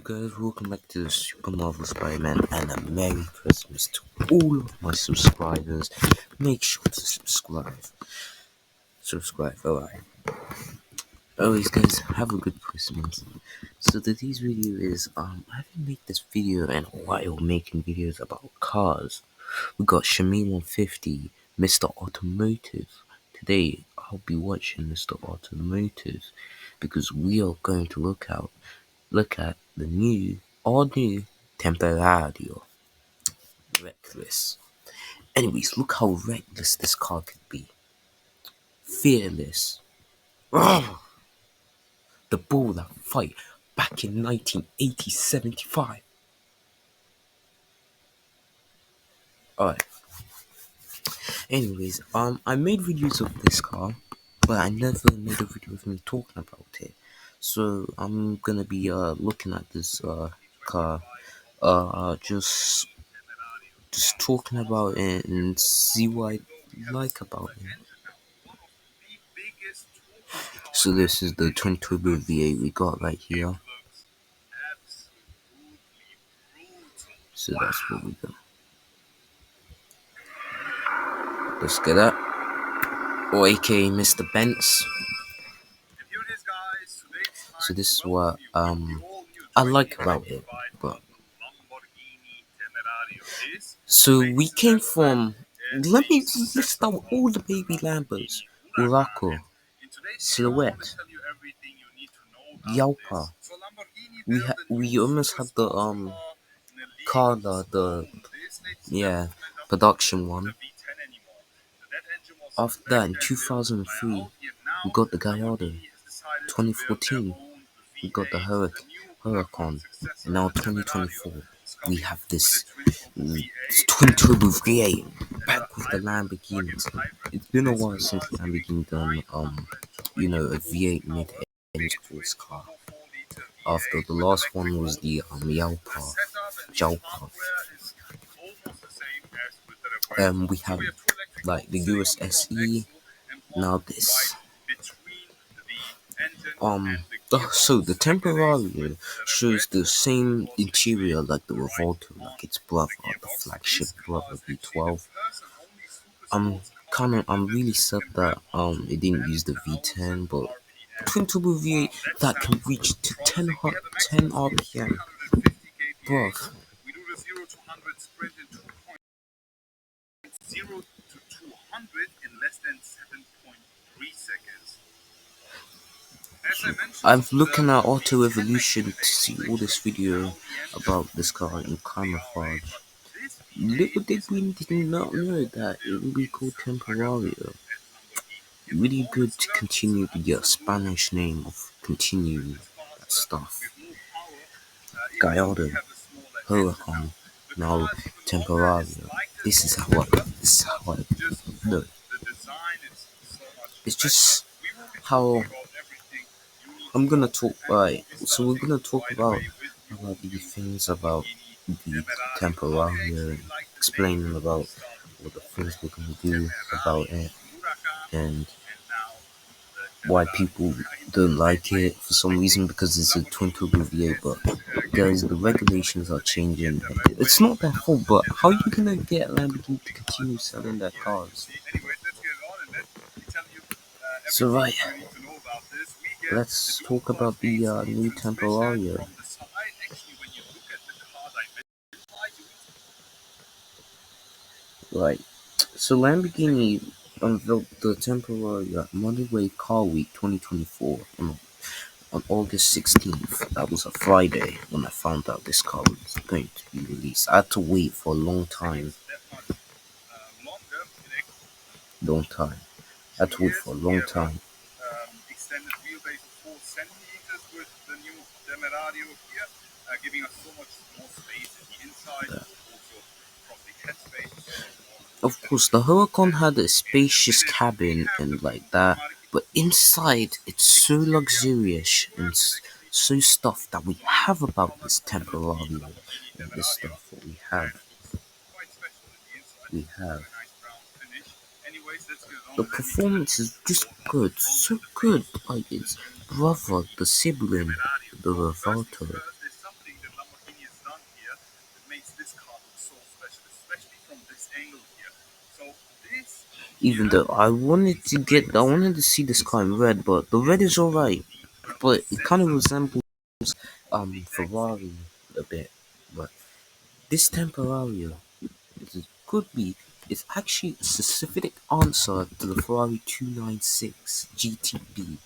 guys, welcome back to the SuperMarvelSpider-Man and a Merry Christmas to all of my subscribers. Make sure to subscribe. Alright. Always guys, have a good Christmas. So today's video is I haven't made this video in a while making videos about cars. We got Shamil 150, Mr. Automotive. Today I'll be watching Mr. Automotive because we are going to look at the all new Temerario. Reckless. Anyways, look how reckless this car could be. Fearless. Ugh. The bull that fight back in 1980-75. Alright. Anyways, I made videos of this car, but I never made a video of me talking about it. So I'm gonna be looking at this car, just talking about it and see what I like about it. So this is the twin turbo V8 we got right here. So that's what we got. Let's get that. Or aka Mr. Benz. So this is what I like about it. But so we came from, let me list out all the baby Lambos. Huracan, Silhouette, Yalpa. We almost had the Carla, the production one. After that, in 2003, we got the Gallardo. 2014, we got the Huracan. And now 2024, we have this twin turbo V8 back with the Lamborghinis. It's been a while since Lamborghini done a V8 mid-engine sports car. After the last one was the Jalpa. We have like the US SE. Now this. So the Temerario shows the same interior like the Revuelto, like its brother, the flagship brother V12. I'm really sad that it didn't use the V10, but twin turbo V8 that can reach to 10 RPM, bruv. I'm looking at Auto Evolution to see all this video about this car in camouflage. Little did we not know that it would be called Temerario. Really good to continue the Spanish name of continuing that stuff. Gallardo, Huracan, now Temerario. This is how I know. It's just how I'm gonna talk. Right, so we're gonna talk about the things about the Temerario, explaining about what the things we're gonna do about it, and why people don't like it for some reason because it's a twin turbo V8. But guys, the regulations are changing. It's not their fault, but how are you gonna get Lamborghini to continue selling their cars? So right, let's talk about the new Temerario. Right, so Lamborghini unveiled the Temerario at Monday Car Week 2024 on August 16th. That was a Friday when I found out this car was going to be released. I had to wait for a long time. I had to wait for a long time. Extended wheelbase of 4 centimeters with the new Temerario here, giving us so much more space in the inside. Also, probably headspace. Of course, the Huracan had a spacious cabin and like that, but inside it's so luxurious and so stuff that we have about this Temerario and this stuff that we have. The performance is just good, so good. Like its brother, the sibling, the Revuelto. Even though I wanted to see this car in red, but the red is alright. But it kind of resembles Ferrari a bit. But this Temerario could be it's actually a specific answer to the Ferrari 296 GTB.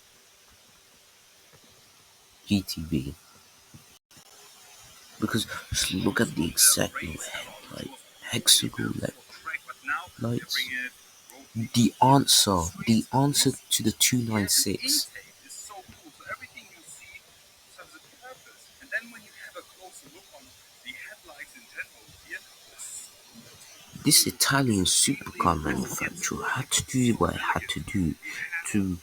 Because just look at the exact headlight, hexagonal lights. The answer to the 296. This Italian supercar manufacturer had to do what it had to do to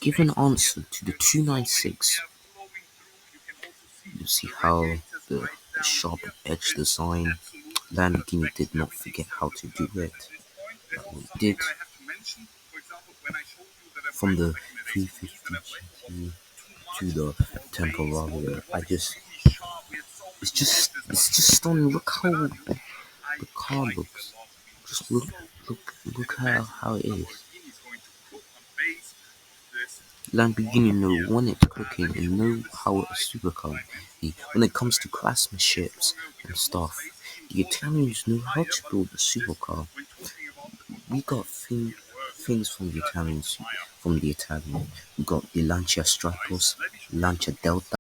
give an answer to the 296. You see how the sharp edge design, Lamborghini did not forget how to do it. It did from the 350 GT to the Temerario. It's just stunning. Look how the car looks. Just look how it is. Lamborghini know when it's cooking and know how a supercar be. When it comes to craftsmanships and stuff, the Italians know how to build a supercar. We got things from the Italians. We got the Lancia Stratos, Lancia Delta.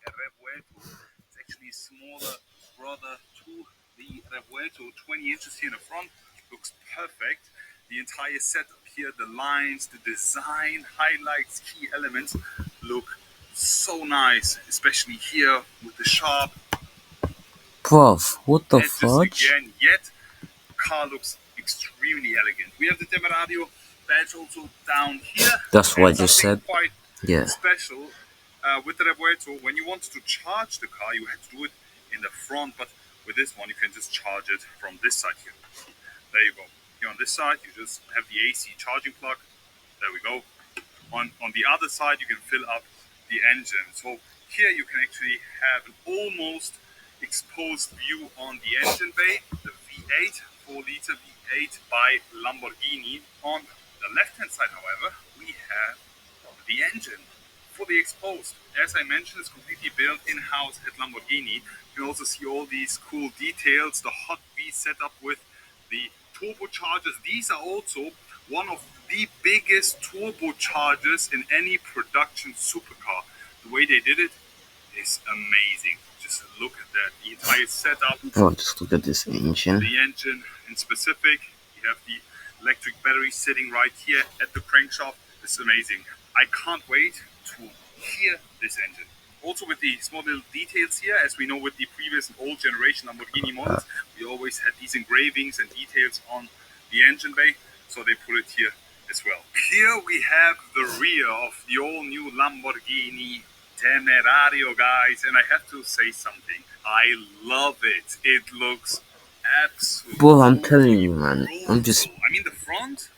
Revuelto. It's actually smaller brother to the Revuelto, 20 inches here in the front. Looks perfect. The entire setup here, the lines, the design, highlights, key elements look so nice, especially here with the sharp Bruv, what the edges fudge? again. Yet, car looks extremely elegant. We have the Temerario badge also down here, That's what and I just something said. quite Yeah. special with the Revuelto. When you wanted to charge the car, you had to do it in the front, but with this one, you can just charge it from this side here. There you go. Here on this side, you just have the AC charging plug. There we go. On the other side, you can fill up the engine. So here you can actually have an almost exposed view on the engine bay, the V8, 4-liter V8 by Lamborghini. On the left-hand side, however, we have the engine fully exposed. As I mentioned, it's completely built in-house at Lamborghini. You can also see all these cool details, the Hot V setup with the turbochargers. These are also one of the biggest turbochargers in any production supercar. The way they did it is amazing. Just look at that. The entire setup, Bro, just look at this engine. the engine in specific. You have the electric battery sitting right here at the crankshaft. It's amazing. I can't wait to hear this engine. Also with the small little details here, as we know with the previous and old generation Lamborghini models, we always had these engravings and details on the engine bay, so they put it here as well. Here we have the rear of the all-new Lamborghini Temerario, guys, and I have to say something. I love it. It looks Bro, I'm telling absolutely you, man. I'm just brutal. I mean, the front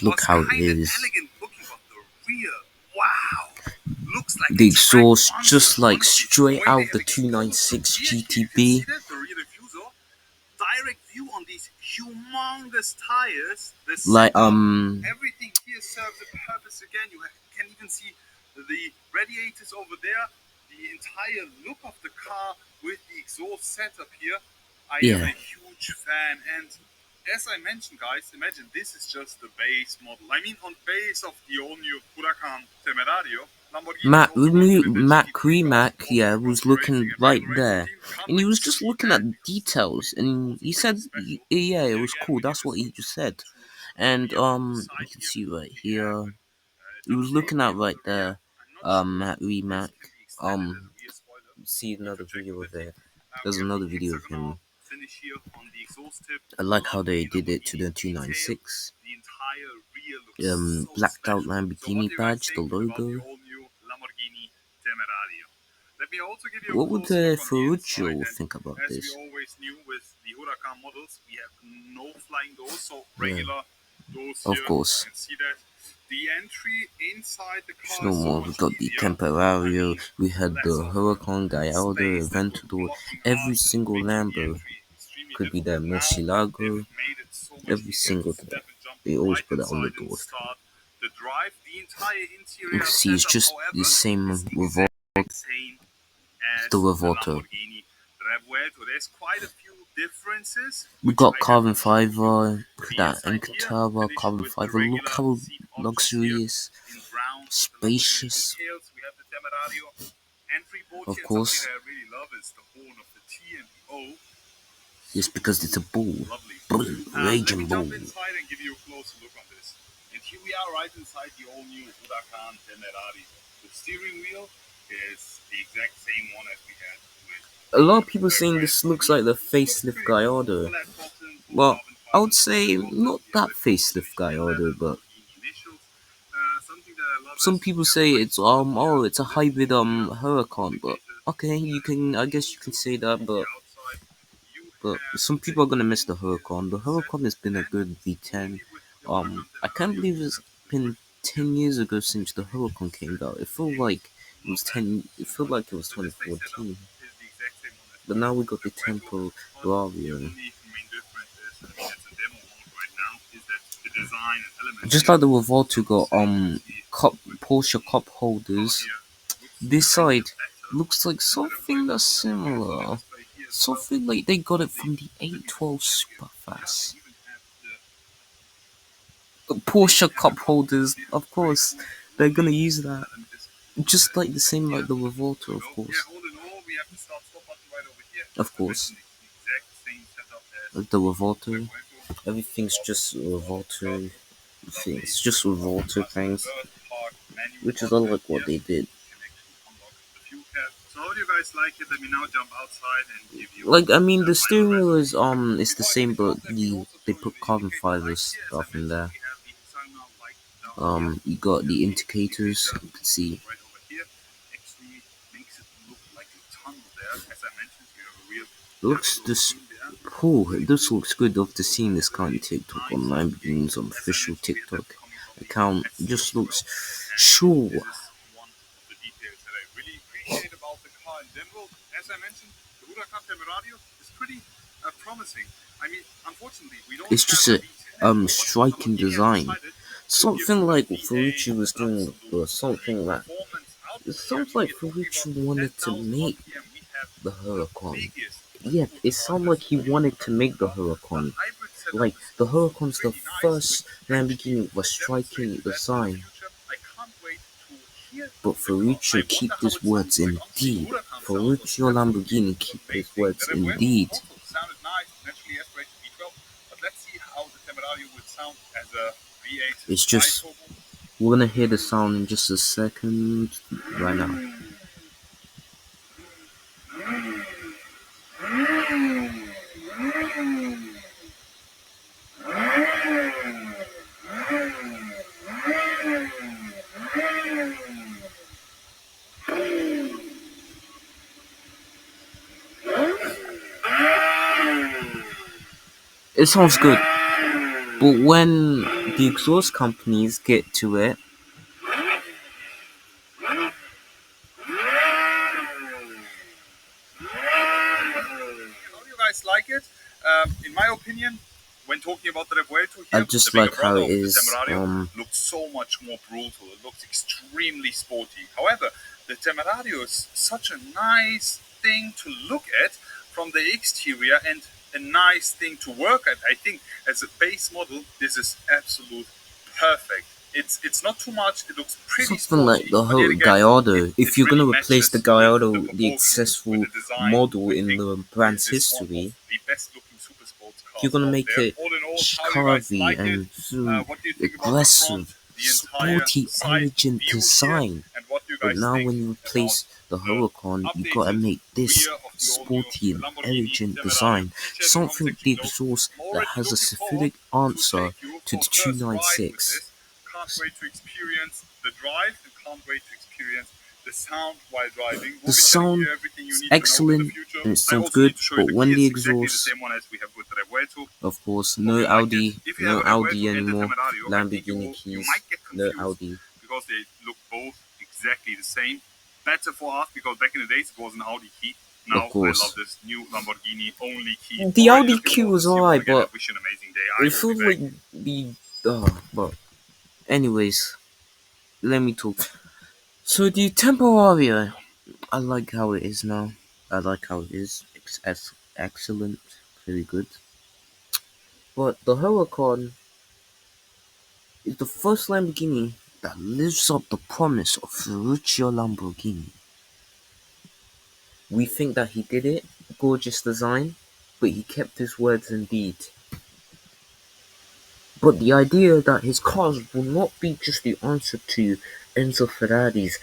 look was how it kind of is. elegant looking, but the rear, wow, looks like a The track exhaust monster. just like Honestly, the straight way they out have the exposed the 296 rear here, you can see GTB. that the rear diffuser, direct view on these humongous tires, the Like setup, everything here serves a purpose again. You can even see the radiators over there, the entire look of the car with the exhaust setup here. I am yeah. a huge fan, and as I mentioned, guys, imagine this is just the base model. I mean, on base of the all-new Huracan Temerario, Lamborghini is also working with the Mac GT3 class, Remac, also yeah, across was the racing looking and right regular racing there, team. Can't and he wait was to just see looking that at the because this will details, be and also he pretty said, special. yeah, it Here was again, cool. we give That's the what he just switch said, to the and rear of the you side can here. see right We have here, he was WA looking at wheel on right the rear. there, I'm not sure Matt if this Remac, can be extended as a rear spoiler see due to another video of jackability. it. We There's have the another video of hexagonal him. finish here on the exhaust tip. I like how they Lovely did it to Lamborghini the detail. 296. The entire rear looks so Blacked out special. So what Lamborghini do you guys badge, the think about the logo. all-new Lamborghini Temerario? Let me also give you a What would close look on the inside. Ferruccio And think about as we this? always knew with the Huracan models, we have no flying doors, so Yeah, regular doors of here. You course. can see that. The entry inside the It's car no is so more. We much got the easier. I Temerario, mean, we had less the of Huracan, Gallardo, space that was Aventador. blocking Every us and single making the Lambo entry extremely could be there. difficult. Now they've Murcielago, made it so much every easier to single thing. step and jump to They the always right put hand that on the side and doors. start the drive. The entire You can interior see it's setup, just the however, is same the Revolt, exact same the as the Revolto. Lamborghini Revuelto. There's quite a few differences We which got I have carbon to show you. fiber, look at The that inside here Alcantara, finished carbon with the fiber. Look regular how seat options here luxurious, in brown with the Lamborghini spacious, details. We have the Temerario entry board of here, and something course. that I really love is the horn of the T and the O. Just Super because cool, it's a bull. lovely. Bull, Let me raging bull. jump inside and give you a closer look on this. And here we are right inside the all-new Huracan Temerario. The steering wheel is the exact same one as we had with A the lot of people saying this Revuelto. I looks mean, like the looks facelift pretty cool. Gallardo. Flat bottom, full Well, carbon I would fibers. On say the bottom, not we have that the chrome facelift finish here, leather Gallardo, but Lamborghini initials. Something that I love some is people we have a say nice it's setup here. it's a The lift hybrid gate there, Huracan, but indicator okay, you can, I guess you shows can you say that, on the outside. You but have some the people are gonna miss heating the here Huracan. The set, Huracan has been a and good V10. only with the Huracan I can't Temerario believe you it's have the been Revuelto here 10 years ago since the finished Huracan came set out. It felt in like it was black 10. It so felt far. like it was The display setup 2014. is the exact same one as But with now we the got the Revuelto, Tempo but the Rario. only main difference is, I mean, it's a demo mode right now, is that the design and elements Just here like the Revolto are the got same as we with Porsche the cup car holders. here. Looks This kind side of better looks like than the something Revuelto. that's We have the LCD similar. display here as well. Something like they got it Lovely. from the Let me quickly 812 show you. Yeah, they Superfast. even have the Porsche cup Huracan holders, here. of Pretty course, cool. they're Lovely. gonna use that. Let me just Just like the inspect same like here. the Here Revolto, we of go. Yeah, course. all in all, we have the start-stop button right over here. As Of I course. mentioned, it's the exact same setup as Like the the Revolto. Revuelto. Everything's Off, just off, start. Revolto Lovely. things. Just Revolto Fast things. reverse, park, menu Which is button, and unlike what here they did. you can actually unlock the fuel cap. So how do you guys like it? Let me now jump outside and give you Like I mean the the final steering wheel resolution. is the Before I give same, it to but off, let me also they show you put the carbon indicator fiber lights here. As I stuff in mentioned, there. we have the hexagonal light down here. You got We have the the indicators. indicator You can see. right over here. Actually makes it look like a tunnel there. As I mentioned, we have a real It looks depth of this. green there. Oh, Pretty this cool. looks good. After So seeing this car on really TikTok on nice looking. Lamborghini's As I official mentioned, we had that TikTok coming from the account, it SC just as well. looks And sure. this is one of the details that I really appreciate about the car in general. As I mentioned, the Huracan Temerario is pretty promising. I mean, unfortunately, we don't It's have just a a V10 anymore, but striking Lamborghini has design. decided to give Something the like what V8 Ferrucci was doing, absolute or peak something like performance it output here. I sounds mean, like we are talking about Ferrucci wanted to 10,000 make RPM. We have the the Huracan. biggest Yeah, it sounds like turbochargers he in wanted to make the supercar. The Huracan. hybrid setup Like is the also Huracan's the pretty nice, first which actually Lamborghini with a striking demonstrates that in the design. future. I can't wait to hear But the car. I Ferruccio wonder keep how his it sounds words like. Honestly, the indeed. Huracan sound was Ferruccio absolutely Lamborghini keep his amazing. words The Revuelto indeed. also sounded nice, naturally aspirated V12. But let's see how the Temerario would sound as a V8 It's just bi-turbo. we're gonna hear the sound in just a second right now. it sounds good. But when the exhaust companies get to it, How do you guys like it? In my opinion, when talking about the Revuelto I here, the just bigger like how brother it of the is. Temerario looks so much more brutal. It looks extremely sporty. However, the Temerario is such a nice thing to look at from the exterior and a nice thing to work at. I think as a base model, this is absolute perfect. It's not too much. It looks pretty Something like sporty, the but yet whole again, Gallardo. If it you're really gonna replace the matches with the Gallardo, the proportions, with successful the design. model I in think the brand's this is one of history, the best looking super sports you're cars gonna out make there. it All in all, how do you guys curvy like it? and so What do you think about the front, aggressive, the entire sporty, side elegant view here? design. And what do you But guys now think when you about replace the the Huracan, you gotta updated make this rear of the all-new sporty and Lamborghini elegant Temerario? design. Please share in the comment Something section the below. exhaust I'm that already has a looking forward syphilic to answer take you to for the a first ride with 296. this. Can't wait to experience the drive and can't wait to experience the sound while driving. The We'll be telling sound you everything you is need to know in the excellent future. and it I sounds also good, need to show you but the when key. the It's exactly the exhaust, same one as we have with the Revuelto. of course, Hope no you like it. Audi, If you have no a Revuelto Audi and a anymore, Temerario, I think Lamborghini you keys, might get no confused Audi, because they look both exactly the same. Better for us because back in the days it was an Audi key. of Now I love course. this new Lamborghini only key. The Already Audi looking Q forward to was see you all alright, again and but wish you an amazing day. I it will be feels back. like the. But anyways, let me talk. So the Temporario, I like how it is now. I like how it is. It's excellent, very good. But the Huracan is the first Lamborghini that lives up the promise of Ferruccio Lamborghini. We think that he did it, gorgeous design, but he kept his words indeed. But the idea that his cars will not be just the answer to Enzo Ferrari's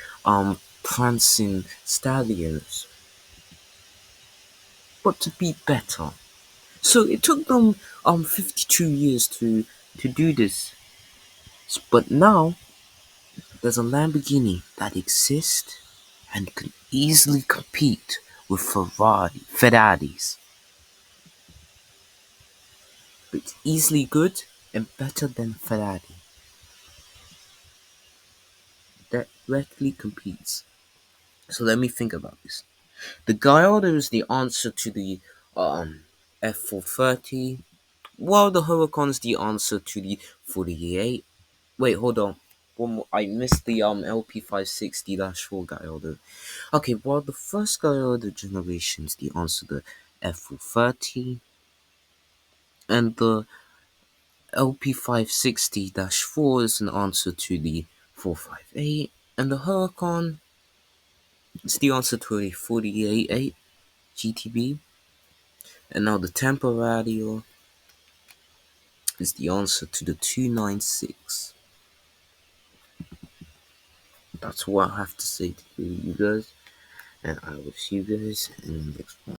prancing stallions, but to be better. So it took them 52 years to do this. But now there's a Lamborghini that exists and can easily compete with Ferraris. But it's easily good and better than Ferrari. Directly competes. So let me think about this. The Gallardo is the answer to the F430, while the Huracan is the answer to the 48. Wait, hold on. One more. I missed the LP560-4 Gallardo. Okay, while the first Gallardo generation is the answer to the F430, and the LP560-4 is an answer to the 458, and the Huracan is the answer to a 48.8 GTB. And now the Temporario is the answer to the 296. That's what I have to say to you guys. And I will see you guys in the next one.